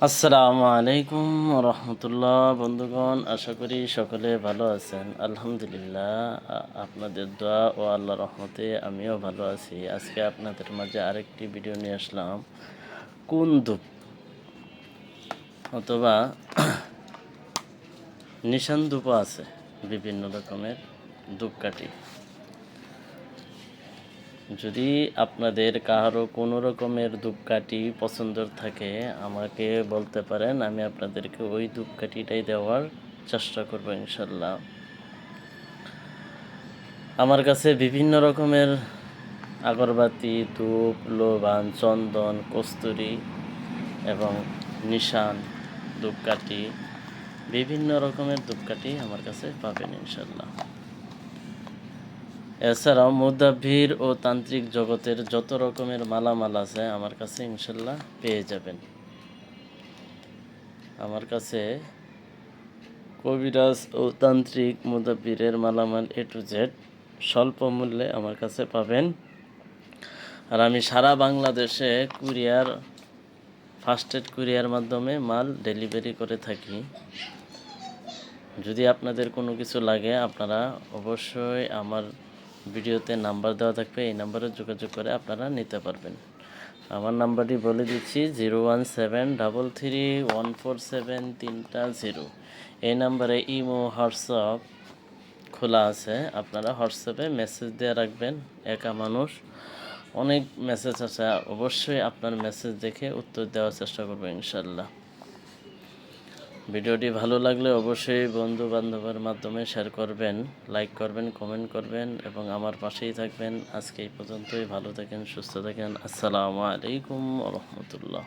আসসালামু আলাইকুম রহমতুল্লাহ। বন্ধুগণ, আশা করি সকলে ভালো আছেন। আলহামদুলিল্লাহ, আপনাদের দোয়া ও আল্লাহ রহমতে আমিও ভালো আছি। আজকে আপনাদের মাঝে আরেকটি ভিডিও নিয়ে আসলাম। কোন ধূপ অথবা নিশান ধূপও আছে, বিভিন্ন রকমের ধূপকাঠি। যদি আপনাদের কারো কোনো রকমের ধূপকাঠি পছন্দের থাকে আমাকে বলতে পারেন, আমি আপনাদেরকে ওই ধূপকাঠিটাই দেওয়ার চেষ্টা করব ইনশাল্লাহ। আমার কাছে বিভিন্ন রকমের আগরবাতি, ধূপ, লোবান, চন্দন, কস্তুরি এবং নিশান ধূপকাঠি, বিভিন্ন রকমের ধূপকাঠি আমার কাছে পাবেন ইনশাল্লাহ। এছাড়াও মুদাব্বির ও তান্ত্রিক জগতের যত রকমের মালামাল আছে আমার কাছে ইনশাল্লাহ পেয়ে যাবেন। আমার কাছে কবিরাজ ও তান্ত্রিক মুদাব্বিরের মালামাল A to Z স্বল্প মূল্যে আমার কাছে পাবেন। আর আমি সারা বাংলাদেশে ফার্স্ট এড কুরিয়ার মাধ্যমে মাল ডেলিভারি করে থাকি। যদি আপনাদের কোনো কিছু লাগে আপনারা অবশ্যই আমার ভিডিওতে নাম্বার দেওয়া থাকবে, এই নাম্বারে যোগাযোগ করে আপনারা নিতে পারবেন। আমার নাম্বারটি বলে দিচ্ছি 01733147330। এই নাম্বারে ইমো, হোয়াটসঅ্যাপ খোলা আছে। আপনারা হোয়াটসঅ্যাপে মেসেজ দিয়ে রাখবেন। একা মানুষ, অনেক মেসেজ আছে, অবশ্যই আপনার মেসেজ দেখে উত্তর দেওয়ার চেষ্টা করবো ইনশাল্লাহ। ভিডিওটি ভালো লাগলে অবশ্যই বন্ধু বান্ধবের মাধ্যমে শেয়ার করবেন, লাইক করবেন, কমেন্ট করবেন এবং আমার পাশেই থাকবেন। আজকে এই পর্যন্তই। ভালো থাকেন, সুস্থ থাকেন। আসসালামু আলাইকুম ওয়া রাহমাতুল্লাহ।